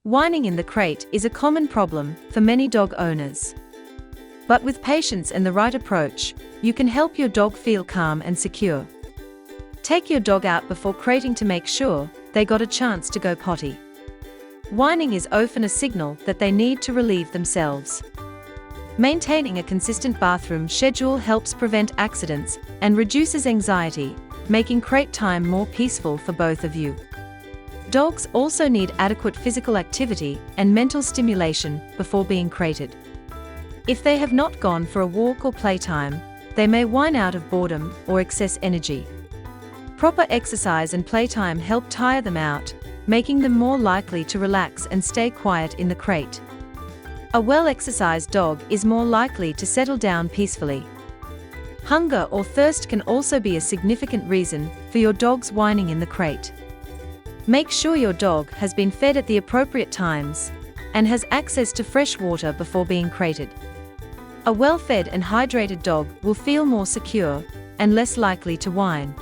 Whining in the crate is a common problem for many dog owners. But with patience and the right approach, you can help your dog feel calm and secure. Take your dog out before crating to make sure they got a chance to go potty. Whining is often a signal that they need to relieve themselves. Maintaining a consistent bathroom schedule helps prevent accidents and reduces anxiety, making crate time more peaceful for both of you. Dogs also need adequate physical activity and mental stimulation before being crated. If they have not gone for a walk or playtime, they may whine out of boredom or excess energy. Proper exercise and playtime help tire them out, making them more likely to relax and stay quiet in the crate. A well-exercised dog is more likely to settle down peacefully. Hunger or thirst can also be a significant reason for your dog's whining in the crate. Make sure your dog has been fed at the appropriate times and has access to fresh water before being crated. A well-fed and hydrated dog will feel more secure and less likely to whine.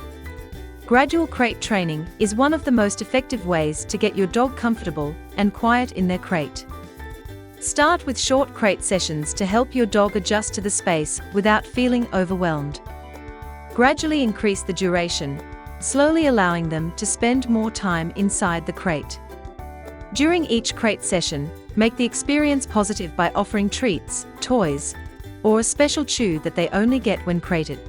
Gradual crate training is one of the most effective ways to get your dog comfortable and quiet in their crate. Start with short crate sessions to help your dog adjust to the space without feeling overwhelmed. Gradually increase the duration, slowly allowing them to spend more time inside the crate. During each crate session, make the experience positive by offering treats, toys, or a special chew that they only get when crated.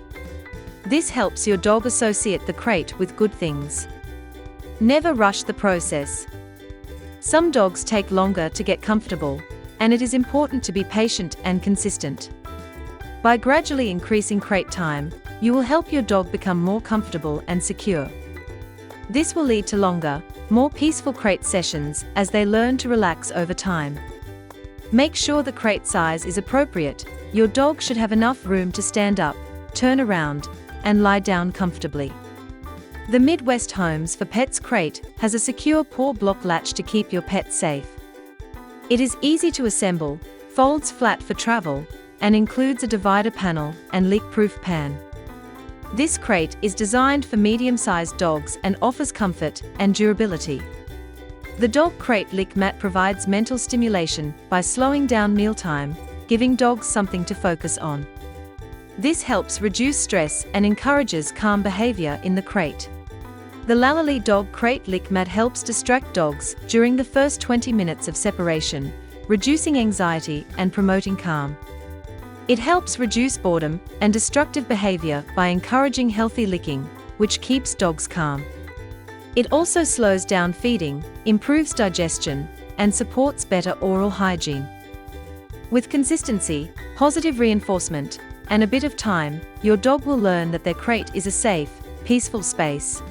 This helps your dog associate the crate with good things. Never rush the process. Some dogs take longer to get comfortable, and it is important to be patient and consistent. By gradually increasing crate time, you will help your dog become more comfortable and secure. This will lead to longer, more peaceful crate sessions as they learn to relax over time. Make sure the crate size is appropriate. Your dog should have enough room to stand up, turn around, and lie down comfortably. The Midwest Homes for Pets crate has a secure paw block latch to keep your pet safe. It is easy to assemble, folds flat for travel, and includes a divider panel and leak-proof pan. This crate is designed for medium-sized dogs and offers comfort and durability. The dog crate lick mat provides mental stimulation by slowing down mealtime, giving dogs something to focus on. This helps reduce stress and encourages calm behavior in the crate. The Lalali dog crate lick mat helps distract dogs during the first 20 minutes of separation, reducing anxiety and promoting calm. It helps reduce boredom and destructive behavior by encouraging healthy licking, which keeps dogs calm. It also slows down feeding, improves digestion, and supports better oral hygiene. With consistency, positive reinforcement, and a bit of time, your dog will learn that their crate is a safe, peaceful space.